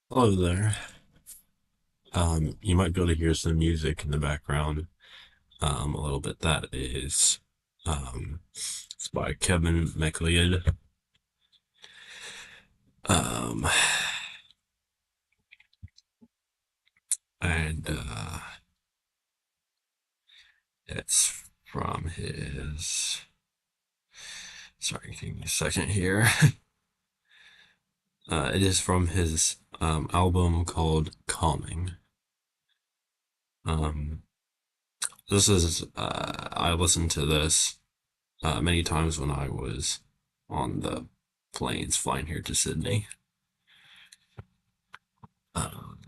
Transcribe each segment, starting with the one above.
Hello there. You might be able to hear some music in the background. A little bit. That is, it's by Kevin MacLeod. Um, and it's from his. Sorry, give me a second here. It is from his album called Calming. Um, this is I listened to this many times when I was on the planes flying here to Sydney. Um,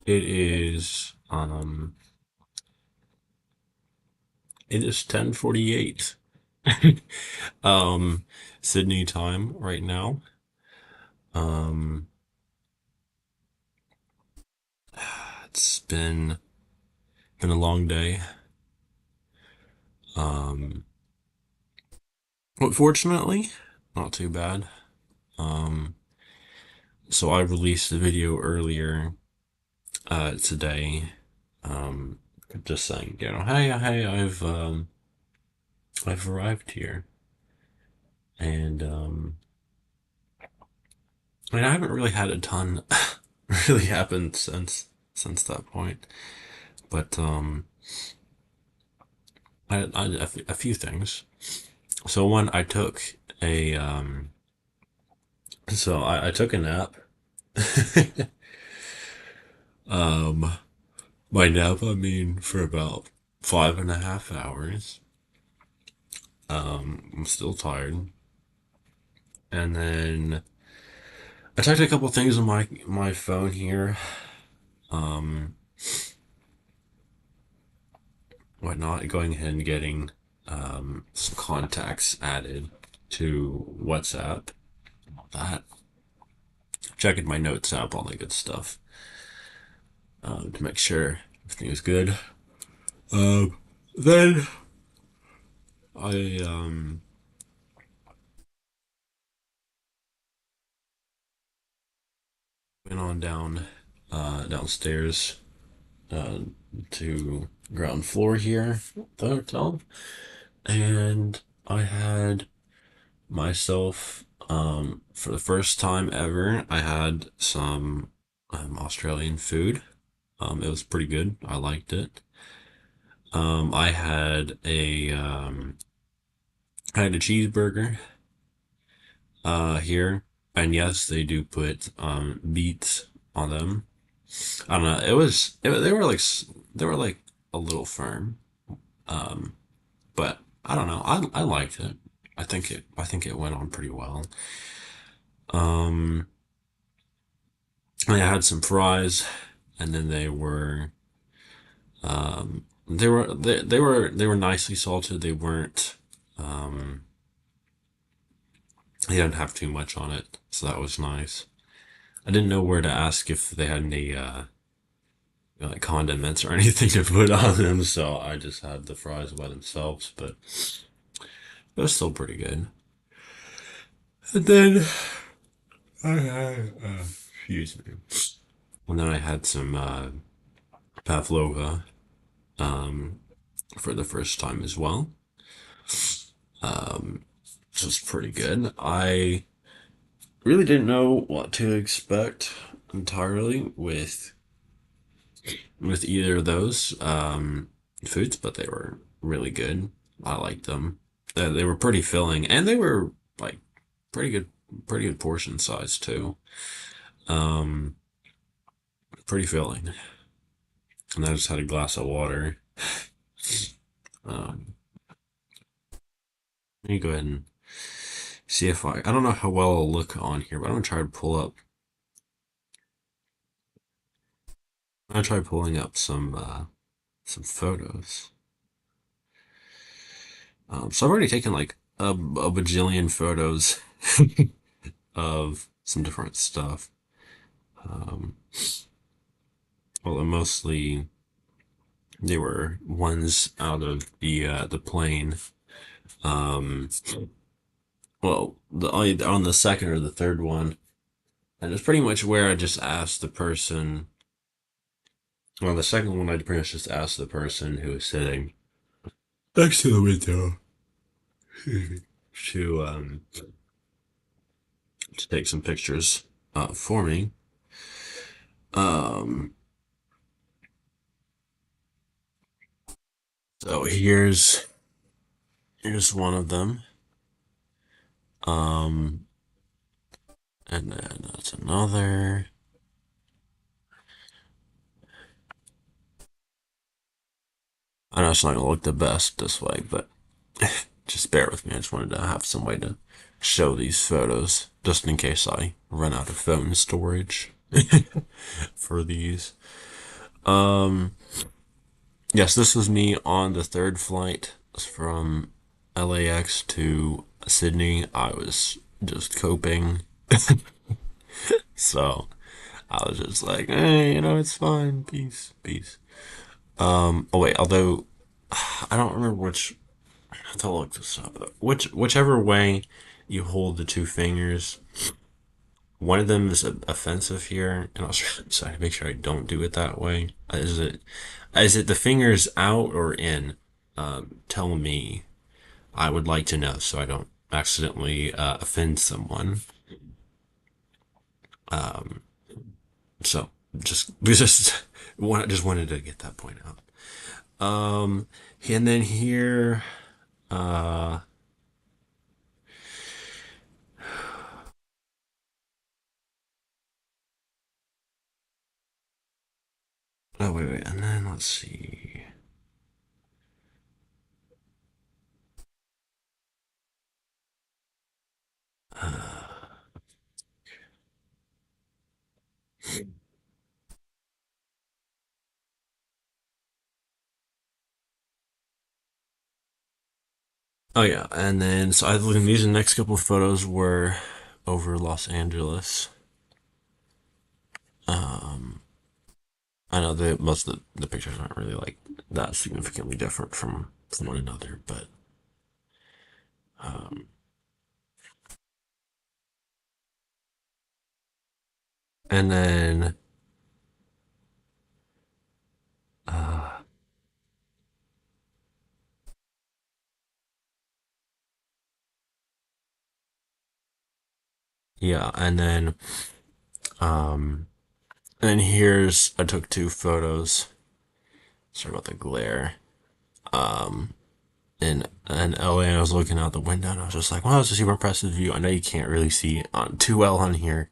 it is 10:48 um Sydney time right now. Um it's been a long day. Um but fortunately, not too bad. Um so I released a video earlier today, um just saying, hey, I've arrived here. And I mean, I haven't really had a ton really happened since that point. But a few things. So one, I took a I took a nap. um, by nap I mean for about 5.5 hours. I'm still tired, and then I typed a couple things on my phone here. Um, whatnot, going ahead and getting some contacts added to WhatsApp. That checking my notes app, all that good stuff, to make sure everything is good. Then I went on downstairs uh, to ground floor here at the hotel, and I had myself, for the first time ever, I had some Australian food. It was pretty good. I liked it. I had I had a cheeseburger here, and yes, they do put beets on them. I don't know. They were like a little firm, um, but I don't know. I liked it. I think it went on pretty well. Um, I had some fries, and then they were nicely salted. Um, they didn't have too much on it, so that was nice. I didn't know where to ask if they had any like condiments or anything to put on them, so I just had the fries by themselves, but it was still pretty good. And then I had, excuse me. And then I had some pavlova um, for the first time as well. Which was pretty good. I really didn't know what to expect entirely with either of those foods, but they were really good. I liked them. They were pretty filling, and they were like pretty good, pretty good portion size too. Um, pretty filling. And I just had a glass of water. Um, let me go ahead and see if I don't know how well I'll look on here, but I'm gonna try to pull up. I'm gonna try pulling up some photos. So I've already taken like a bajillion photos of some different stuff. Um, well, mostly They were ones out of the plane. Um, well, either on the second or the third one, and it's pretty much where I just asked the person. Well, the second one I pretty much just asked the person who was sitting next to the window to to take some pictures for me. Um, so here's one of them. Um, and then that's another. I know it's not gonna look the best this way, but just bear with me. I just wanted to have some way to show these photos, just in case I run out of phone storage for these. Um, yes, this was me on the third flight from LAX to Sydney. I was just coping, so I was just like, hey, it's fine. Peace, peace. Oh wait, although I don't remember which. I have to look this up. Whichever way you hold the two fingers, one of them is offensive here, and I was trying to make sure I don't do it that way. Is it the fingers out or in? Tell me. I would like to know so I don't accidentally offend someone. So just just wanted to get that point out. Um, and then here, uh, oh wait, and then let's see. Oh yeah, and then so I look these next couple of photos were over Los Angeles. Um, I know that most of the pictures aren't really like that significantly different from one another, but um, and then uh, yeah, um, and then here's I took two photos. Sorry about the glare. Um, in LA, and I was looking out the window, and I was just like, "Wow, it's a super impressive view." I know you can't really see it on too well on here,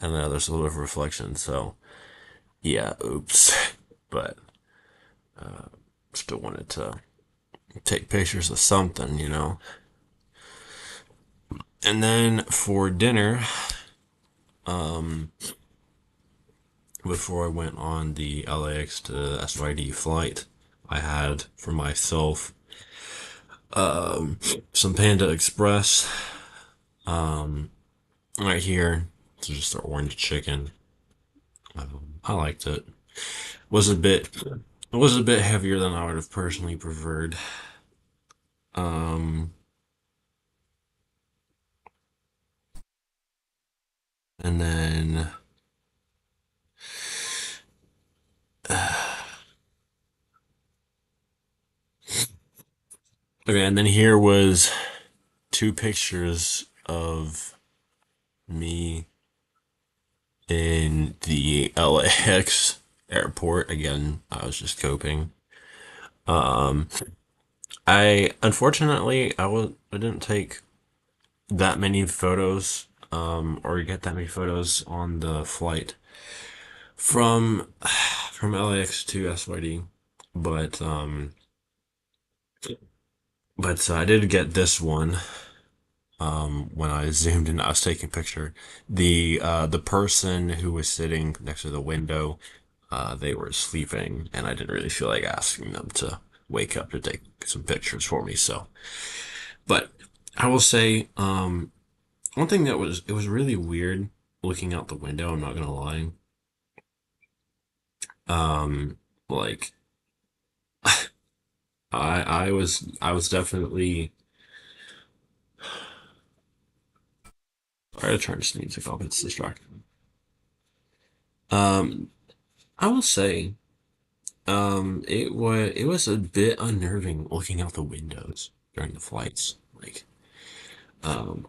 and then there's a little bit of reflection. So yeah, oops. But still wanted to take pictures of something. And then for dinner, um, before I went on the LAX to SYD flight, I had for myself some Panda Express right here. It's just the orange chicken. I liked it. Was a bit it was a bit heavier than I would have personally preferred. Um, and then okay, and then here was two pictures of me in the LAX airport. Again, I was just coping. Um, I unfortunately I didn't take that many photos or get that many photos on the flight from from LAX to SYD, but I did get this one when I zoomed in. I was taking a picture. The person who was sitting next to the window, they were sleeping, and I didn't really feel like asking them to wake up to take some pictures for me. So, but I will say, one thing that was really weird looking out the window. I'm not gonna lie. Um, like I was definitely I gotta try to sneeze if I'll it's distracting. Um, I will say, it was a bit unnerving looking out the windows during the flights. Like, um,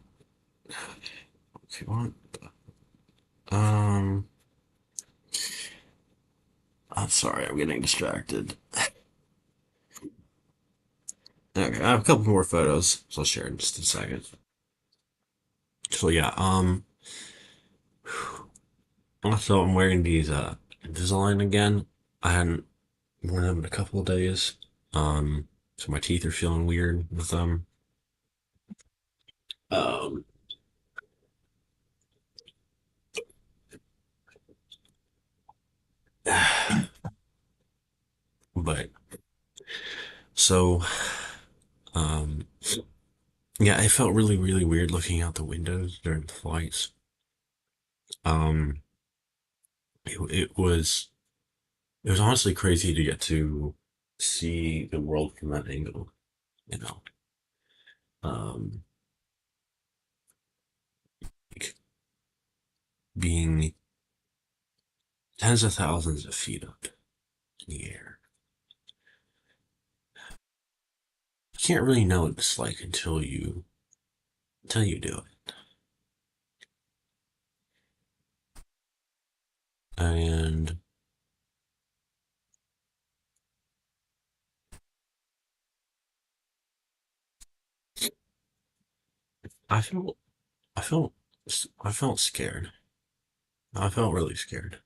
if you want, um, I'm sorry, I'm getting distracted. Okay, I have a couple more photos, so I'll share in just a second. So yeah, also I'm wearing these Invisalign again. I hadn't worn them in a couple of days. So my teeth are feeling weird with them. Um, but so um, yeah, it felt really, really weird looking out the windows during the flights. Um, it was honestly crazy to get to see the world from that angle, you know. Um, like being tens of thousands of feet up in the air. You can't really know what it's like until you do it. And I felt I felt I felt scared. I felt really scared.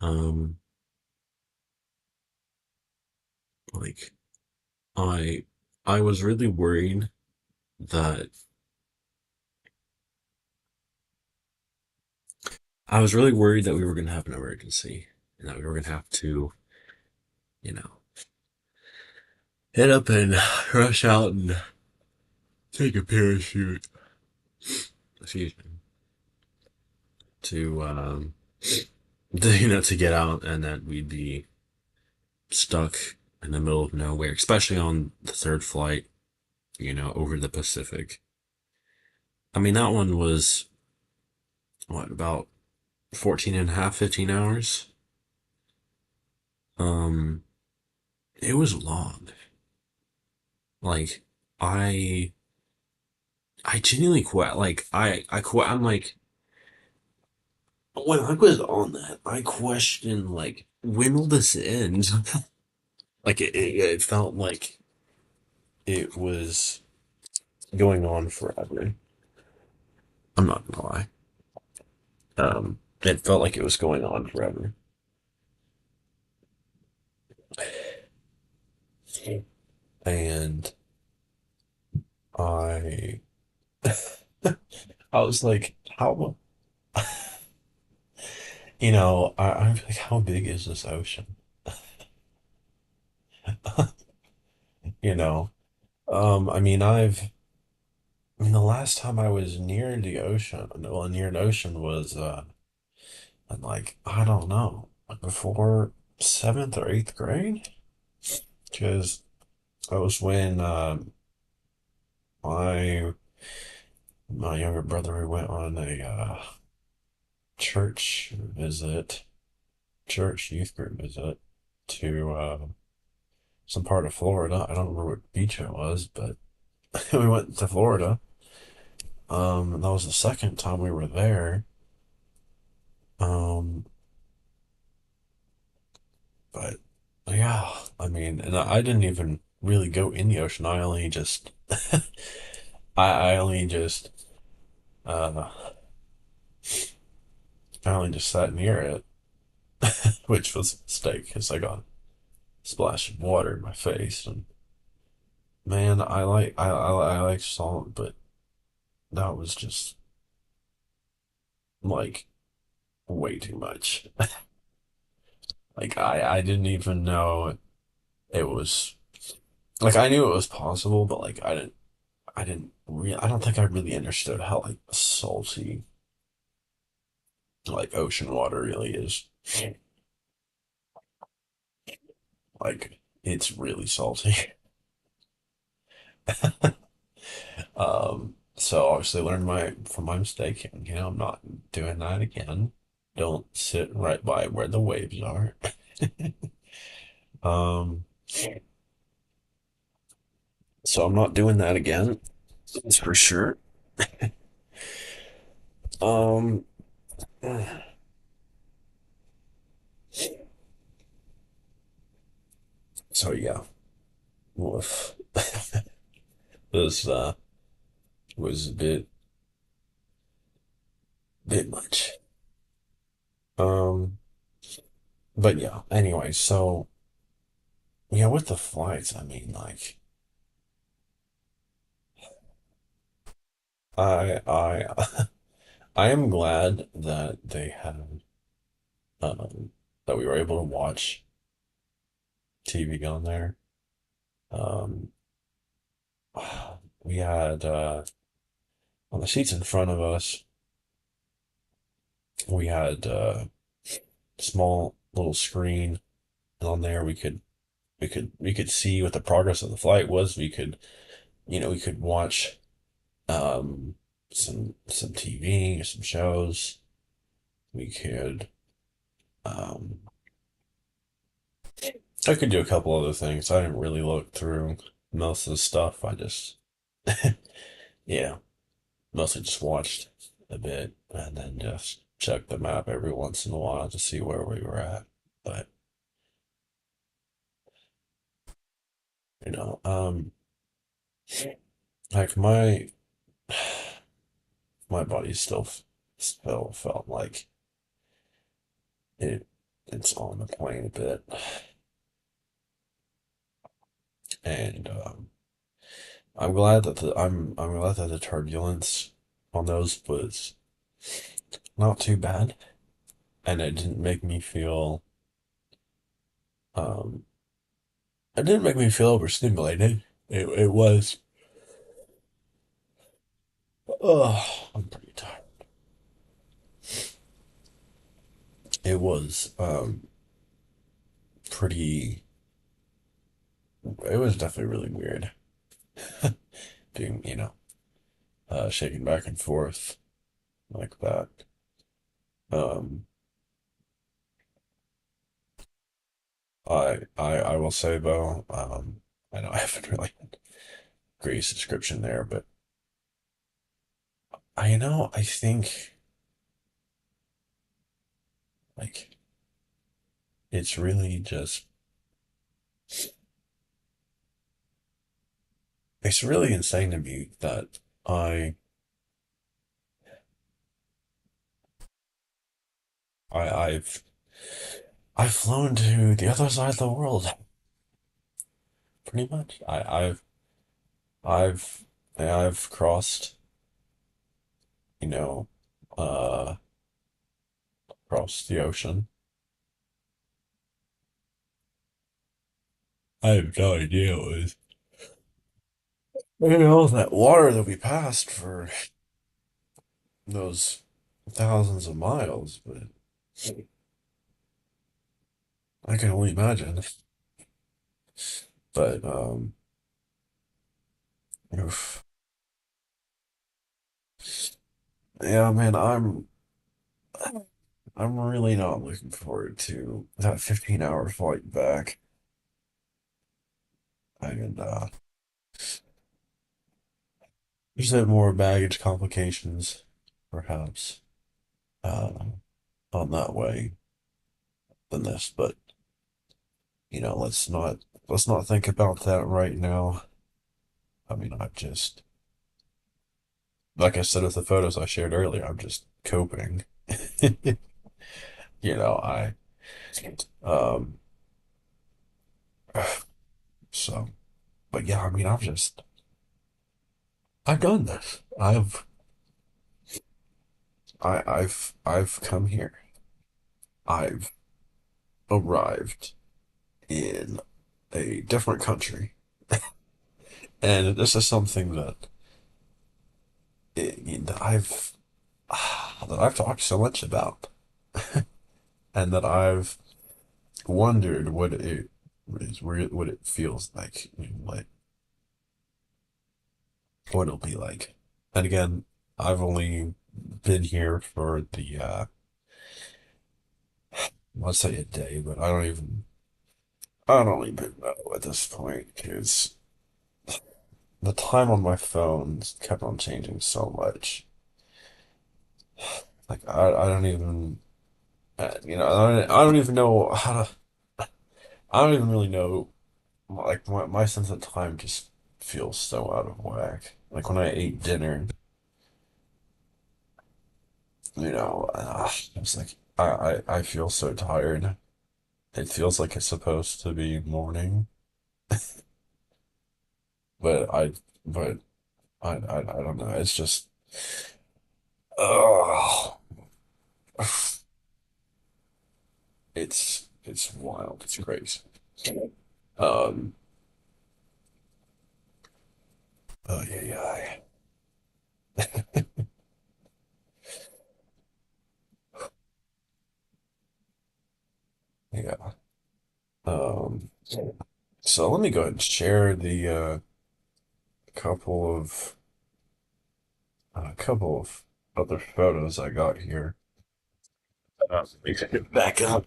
Um, like I I was really worried that I was really worried that we were gonna have an emergency and that we were gonna have to, you know, head up and rush out and take a parachute. Excuse me. To to get out, and that we'd be stuck in the middle of nowhere, especially on the third flight, over the Pacific. I mean, that one was what, about 14 and a half, 15 hours. Um, it was long. Like, I I genuinely quit. Like, I quit. I'm like, when I was on that, I questioned, like, when will this end? Like, it felt like it was going on forever. I'm not gonna lie. It felt like it was going on forever. And I I was like, how, I'm like, how big is this ocean? You know, the last time I was near the ocean, well, near an ocean was, in, like, I don't know, like, before seventh or eighth grade, because that was when, my my younger brother, we went on a, church visit, church youth group visit to, some part of Florida. I don't remember what beach it was, but we went to Florida. And that was the second time we were there. Um, but yeah, I mean, and I didn't even really go in the ocean. I only just, I only just, uh, I only just sat near it, which was a mistake because I got a splash of water in my face. And man, I like salt, but that was just like way too much. Like I didn't even know it was, like, I knew it was possible, but like I don't think I really understood how, like, salty, like, ocean water really is. Like, It's really salty. So obviously learned my from my mistake, and I'm not doing that again. Don't sit right by where the waves are. Um, so I'm not doing that again. That's for sure. Um, so yeah, woof. This was a bit much. Um, but yeah, anyway, so yeah, with the flights, I mean, like, I I am glad that they had that we were able to watch TV on there. Um, we had on the seats in front of us, we had small little screen, and on there we could see what the progress of the flight was. We could watch um some TV, some shows. We could um I could do a couple other things. I didn't really look through most of the stuff. I just yeah, mostly just watched a bit and then just checked the map every once in a while to see where we were at. But you know, like my body still felt like it it's on the plane a bit, and I'm glad that the turbulence on those was not too bad, and um it didn't make me feel overstimulated. It was I'm pretty tired. It was pretty it was definitely really weird being, shaking back and forth like that. Um, I will say though, I know I haven't really had the greatest description there, but I think like it's really just it's really insane to me that I I I've flown to the other side of the world pretty much. I've I've crossed, you know, uh across the ocean. I have no idea what was that water that we passed for those thousands of miles, but I can only imagine. But oof. Yeah, man, I'm really not looking forward to that 15-hour flight back. And there's that more baggage complications, perhaps, uh, on that way than this. But let's not think about that right now. I mean, I'm just like I said with the photos I shared earlier, I'm just coping. I um so but yeah, I mean I've done this. I've come here. I've arrived in a different country. And this is something that I've talked so much about and that I've wondered is where what it feels like, what it'll be like. And again, I've only been here for the let's say a day, but I don't even know at this point because the time on my phone kept on changing so much. Like I don't even I don't even know how to I don't even really know like my sense of time just feels so out of whack. Like when I ate dinner, it's like I feel so tired. It feels like it's supposed to be morning, but but I don't know. It's just oh, it's wild. It's crazy. Um. Oh yeah, yeah. Yeah. Um. So let me go ahead and share the couple of couple of other photos I got here. Let me get it back up.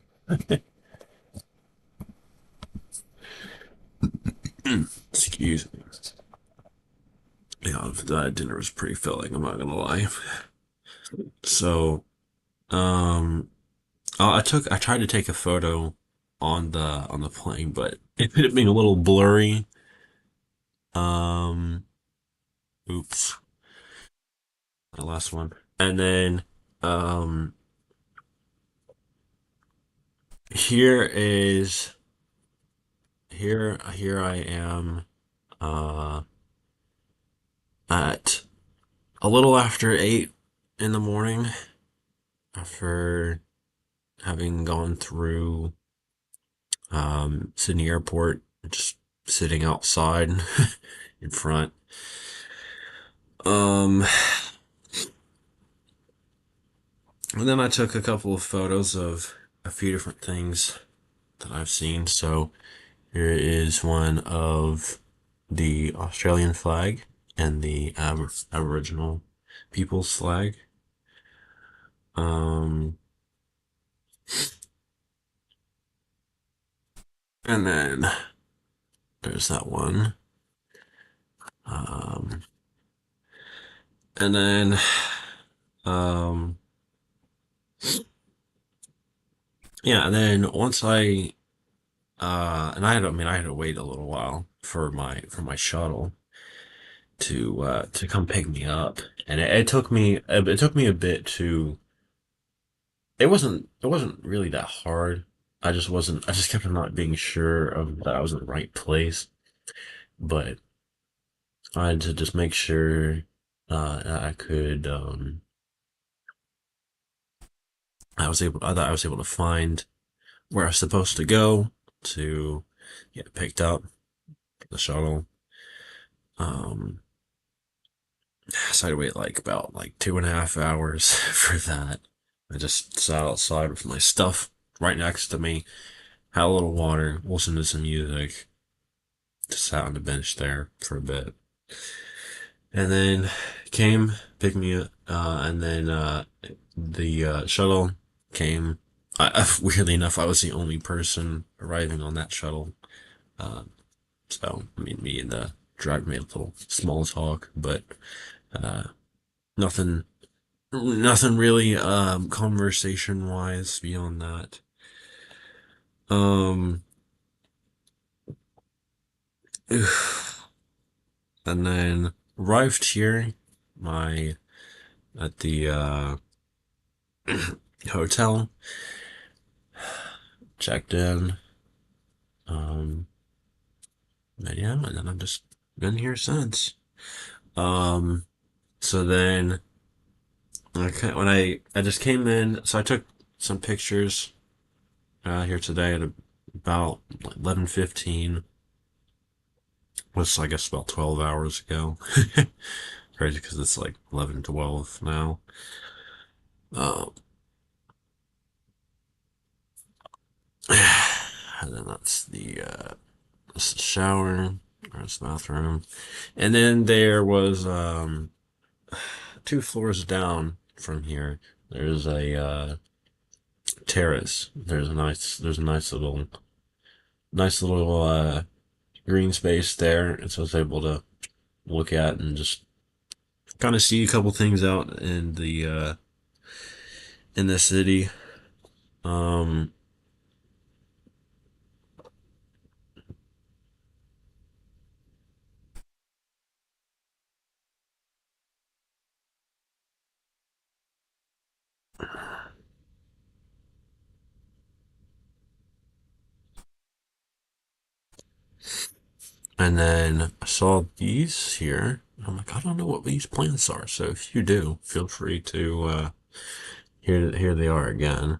Excuse me. Yeah, that dinner was pretty filling. I'm not gonna lie. So, um, I tried to take a photo on the plane, but it ended up being a little blurry. Um, oops, the last one. And then, um, here is here I am, uh, at a little after 8 in the morning after having gone through Sydney Airport, just sitting outside in front. Um, and then I took a couple of photos of a few different things that I've seen. So here is one of the Australian flag and the Aboriginal people's flag. Um, and then there's that one. Um, and then, um, yeah, and then once I had to wait a little while for my shuttle to come pick me up, and it took me a bit to. It wasn't really that hard. I just kept on not being sure of that I was in the right place, but I had to just make sure I could I thought I was able to find where I was supposed to go to get picked up the shuttle. Um, So I had to wait like about like 2.5 hours for that. I just sat outside with my stuff right next to me, had a little water, listened to some music, just sat on the bench there for a bit. And then came, picked me up, and then the shuttle came. Weirdly enough, I was the only person arriving on that shuttle. Uh, so, I mean, me and the driver made a little small talk, but uh, nothing nothing really conversation wise beyond that. Um and then arrived here my at the hotel, checked in, um and yeah, and then I've just been here since. Um so then when I just came in, so I took some pictures here today at about 11:15, was I guess about 12 hours ago. Crazy because it's like 11:12 now. Um, And then that's the shower, or that's the bathroom. And then there was 2 floors down from here. There's a terrace. There's a nice little green space there, and so I was able to look at and just kind of see a couple things out in the city. Um, and then I saw these here. I'm like, I don't know what these plants are. So if you do, feel free to here they are again.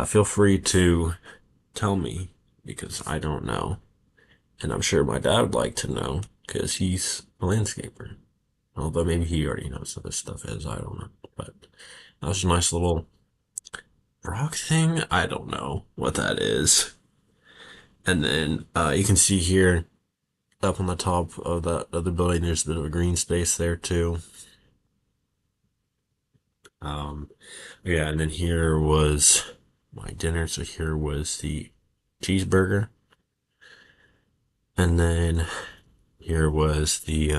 Feel free to tell me because I don't know, and I'm sure my dad would like to know because he's a landscaper. Although maybe he already knows what this stuff is. I don't know, but that was a nice little rock thing. I don't know what that is. And then you can see here up on the top of that other building, there's a bit of a green space there too. Um, yeah, and then here was my dinner. So here was the cheeseburger, and then here was the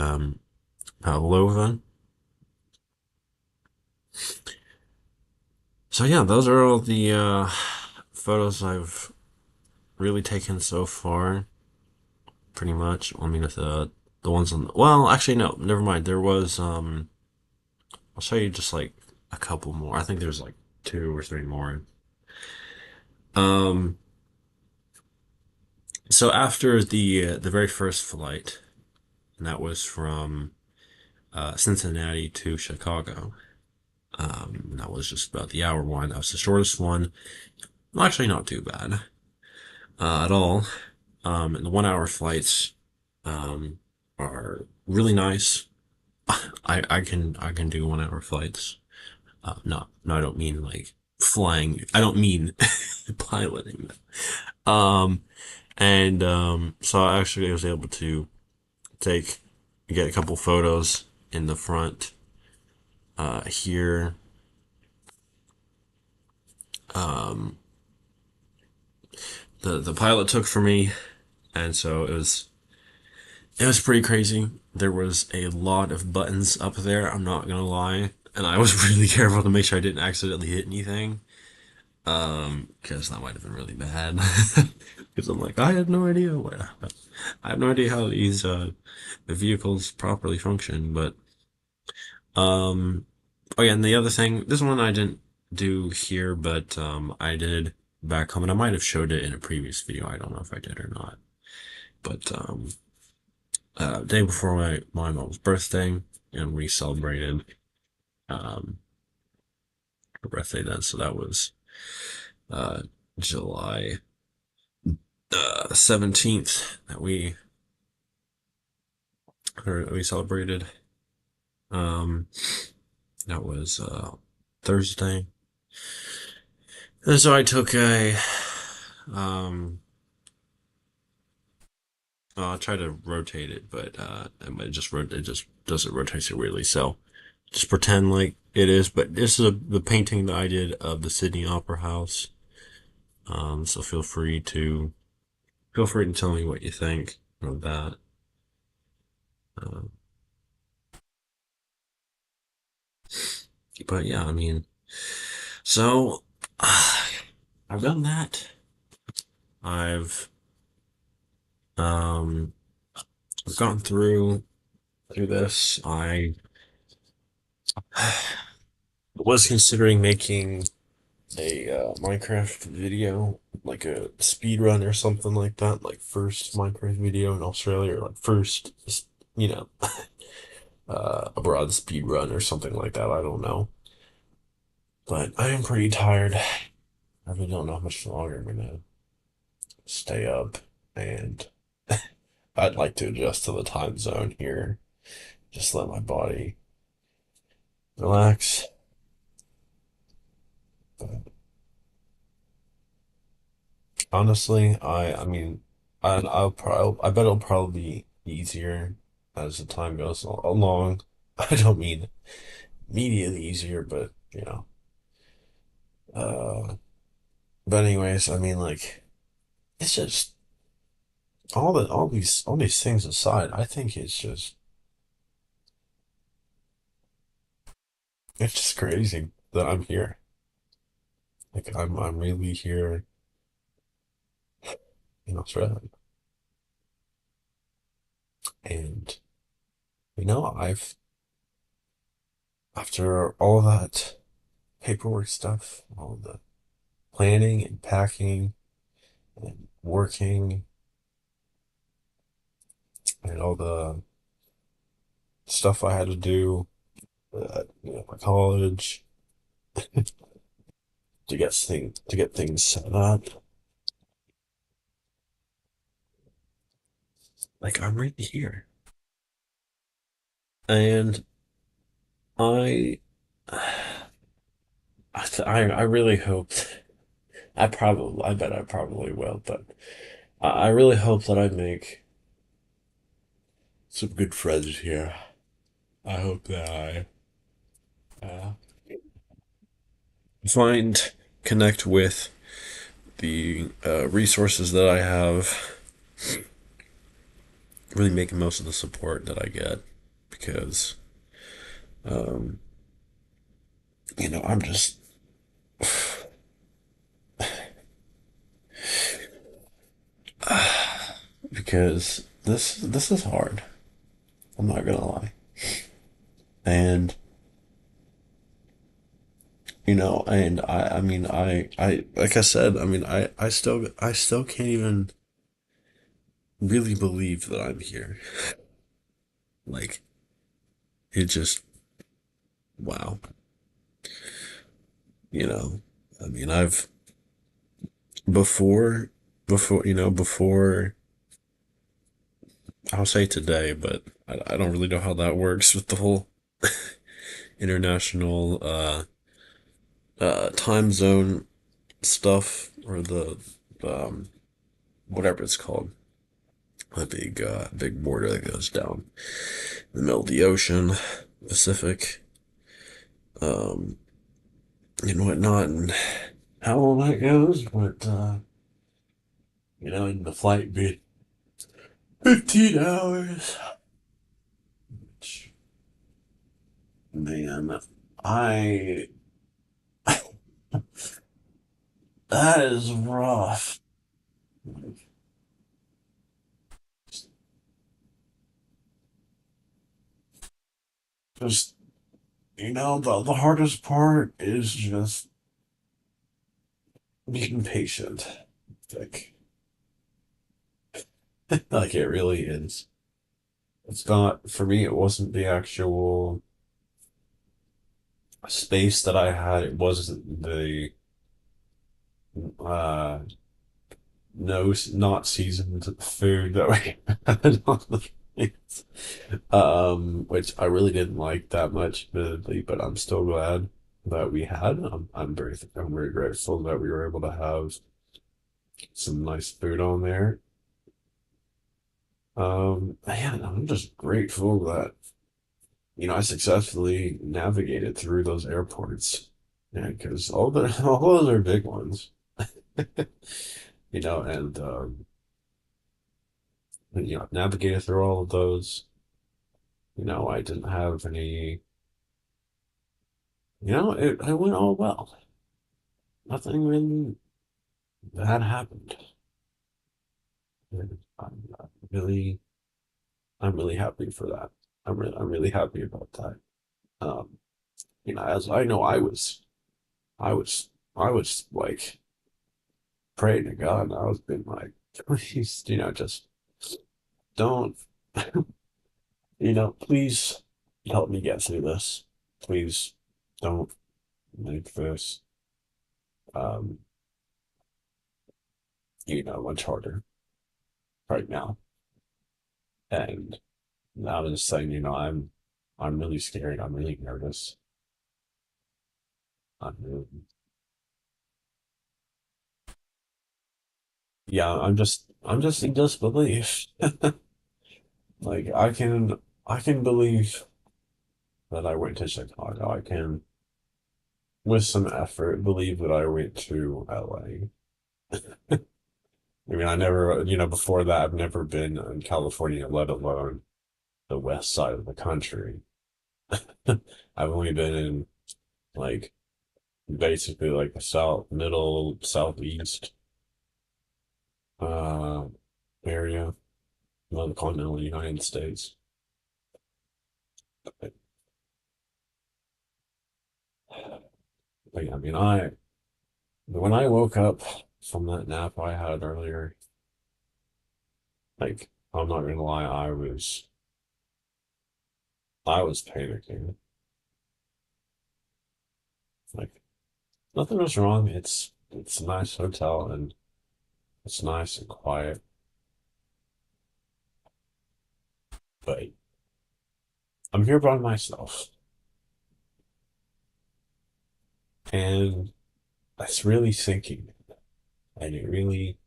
pavlova. So yeah, those are all the photos I've really taken so far. Pretty much. I mean, the ones on. Well, actually, no. Never mind. There was. I'll show you just like a couple more. I think there's like 2 or 3 more. Um. So after the very first flight, and that was from Cincinnati to Chicago. That was just about the hour one. That was the shortest one. Well, actually, not too bad at all. And the 1 hour flights um, are really nice. I can do 1 hour flights. No, I don't mean like flying. I don't mean piloting. Um, and so I actually was able to take get a couple photos in the front here. Um, the pilot took for me, and so it was pretty crazy. There was a lot of buttons up there. I'm not gonna lie, and I was really careful to make sure I didn't accidentally hit anything. Because that might have been really bad. Because I'm like, I have no idea I have no idea how these the vehicles properly function. But um, oh yeah, and the other thing, this one I didn't do here, but I did back home, and I might have showed it in a previous video. I don't know if I did or not. But day before my mom's birthday, and we celebrated um her birthday then, so that was uh July 17th that we celebrated. Um, that was Thursday. And so I took a um I tried to rotate it, but it just doesn't rotate so weirdly. So just pretend like it is, but this is the painting that I did of the Sydney Opera House. So feel free to tell me what you think of that. Uh, but yeah, I mean, so I've done that. I've um I've gone through this. I was considering making a Minecraft video, like a speed run or something like that, like first Minecraft video in Australia, or like first, you know, abroad speed run or something like that. I don't know, but I am pretty tired. I really don't know how much longer I'm gonna stay up, and I'd like to adjust to the time zone here. Just let my body relax. But Honestly, I mean, I bet it'll probably be easier as the time goes along. I don't mean immediately easier, but uh, but anyways, I mean, like, it's just all these things aside, I think it's just crazy that I'm here. Like, I'm really here in Australia, and I've after all that paperwork stuff, all the planning and packing and working and all the stuff I had to do for college to get things set up. Like, I'm right here, and I I really hoped I bet I probably will, but I really hope that I make some good friends here. I hope that I uh, find connect with the resources that I have, really making most of the support that I get because um, I'm just because this is hard. I'm not gonna lie, and and I mean I like I said, I mean I still can't even really believe that I'm here. Like, it just wow, you know. I mean, I've before before I'll say today, but I don't really know how that works with the whole international time zone stuff or the um, whatever it's called, the big border that goes down the middle of the ocean, Pacific, um, and whatnot, and how all that goes. But in the flight be 15 hours. Which, man, I that is rough. Just the hardest part is just being patient. Like, like it really is. It's not for me. It wasn't the actual space that I had. It wasn't the uh no not seasoned food that we had on the plates. Which I really didn't like that much, admittedly, but I'm still glad that we had. I'm very grateful that we were able to have some nice food on there. Man, I'm just grateful that I successfully navigated through those airports. Yeah, because all those are big ones. And navigated through all of those. I didn't have any. It went all well. Nothing really bad happened. And I'm really happy for that. I'm really happy about that. Um, as I know, I was, I was like praying to God, and I was being like, please, just don't, please help me get through this. Please don't make this, um, much harder right now. And I'm just saying, I'm really scared. I'm really nervous. I'm really, Yeah, I'm just in disbelief. Like I can believe that I went to Chicago. I can, with some effort, believe that I went to LA. I mean, I never, before that, I've never been in California, let alone the west side of the country. I've only been in like basically like the south, middle, southeast uh area of the continental United States. But, like, I mean, when I woke up from that nap I had earlier, like, I'm not gonna lie, I was panicking. Like, nothing was wrong. It's a nice hotel and it's nice and quiet, but I'm here by myself. And that's really sinking. And it really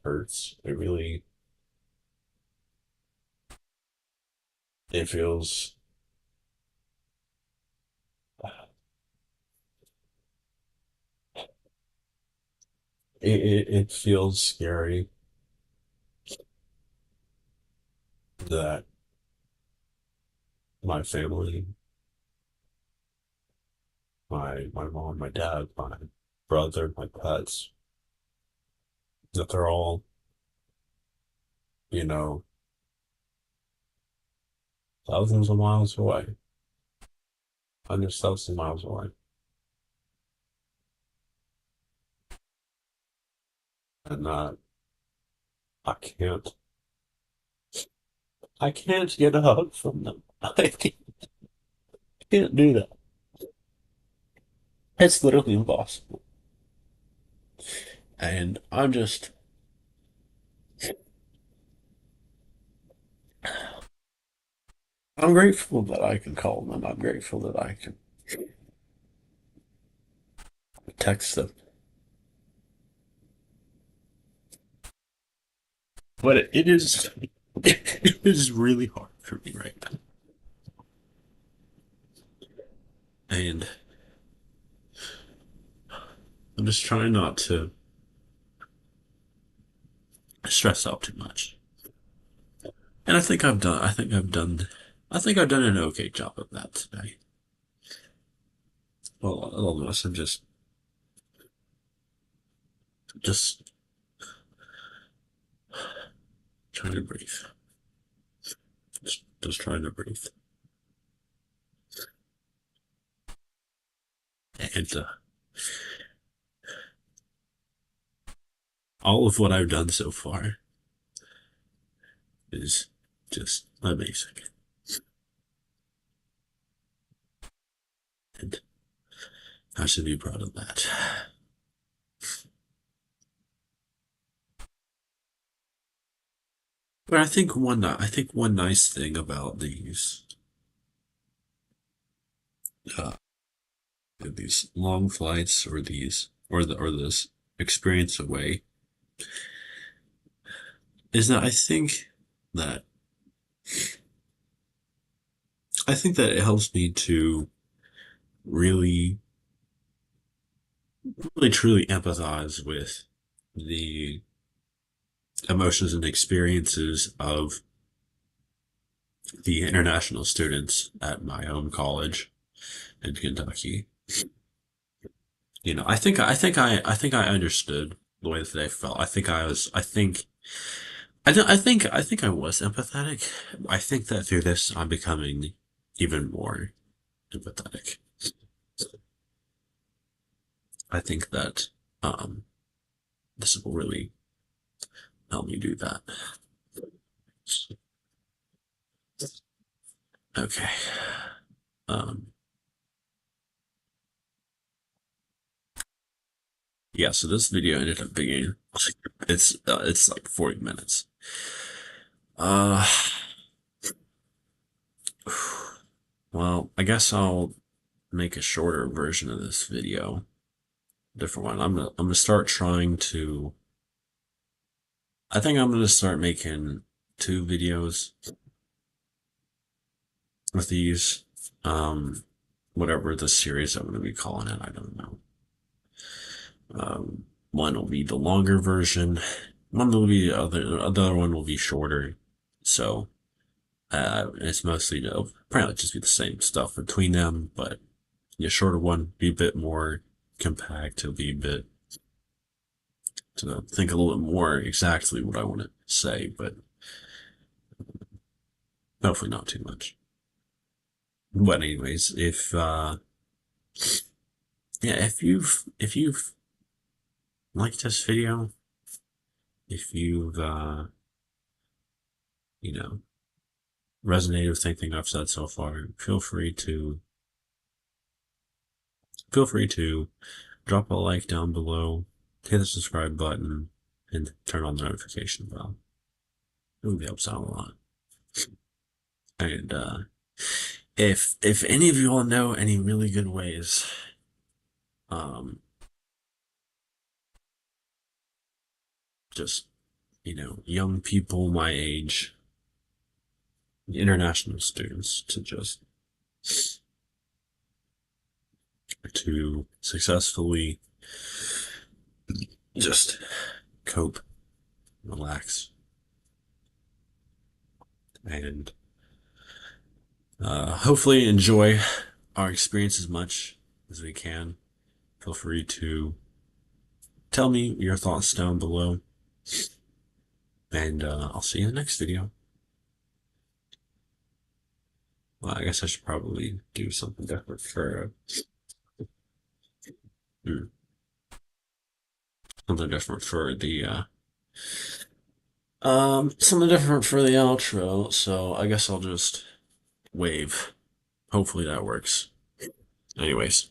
hurts. It feels it feels scary that my family, my mom, my dad, my brother, my pets, that they're all, you know, thousands of miles away, hundreds, thousands of miles away. And I I can't get a hug from them. I can't do that. It's literally impossible. And I'm grateful that I can call them. I'm grateful that I can text them. But it is it is really hard for me right now. And I'm just trying not to stress out too much. And I think I've done an okay job of that today. Well, almost. I'm just trying to breathe. Just trying to breathe. And all of what I've done so far is just amazing. And I should be proud of that. But I think one nice thing about uh, these long flights or this experience away is that that I think that it helps me to really really truly empathize with the emotions and experiences of the international students at my home college in Kentucky. I think I understood the way that they felt. I think I was empathetic. I think that through this, I'm becoming even more empathetic. I think that um, this will really help me do that. Okay. Um, yeah. So this video ended up being it's like 40 minutes. Uh, well, I guess I'll make a shorter version of this video. different one. I'm gonna start trying to. I think I'm gonna start making 2 videos with these. Um, Whatever the series I'm gonna be calling it, I don't know. One will be the longer version. One will be the other one will be shorter. So it's mostly it'll probably just be the same stuff between them, but the shorter one be a bit more compact. It'll be a bit to think a little bit more exactly what I want to say, but hopefully not too much. But anyways, if yeah, if you've liked this video, if you've you know resonated with anything I've said so far, feel free to drop a like down below, hit the subscribe button, and turn on the notification bell. It really helps out a lot. And if any of you all know any really good ways, um, just young people my age, international students to successfully just cope, relax, and hopefully enjoy our experience as much as we can. Feel free to tell me your thoughts down below, and I'll see you in the next video. Well, I guess I should probably do something different for hmm, something different for the something different for the outro. So I guess I'll just wave. Hopefully that works. Anyways.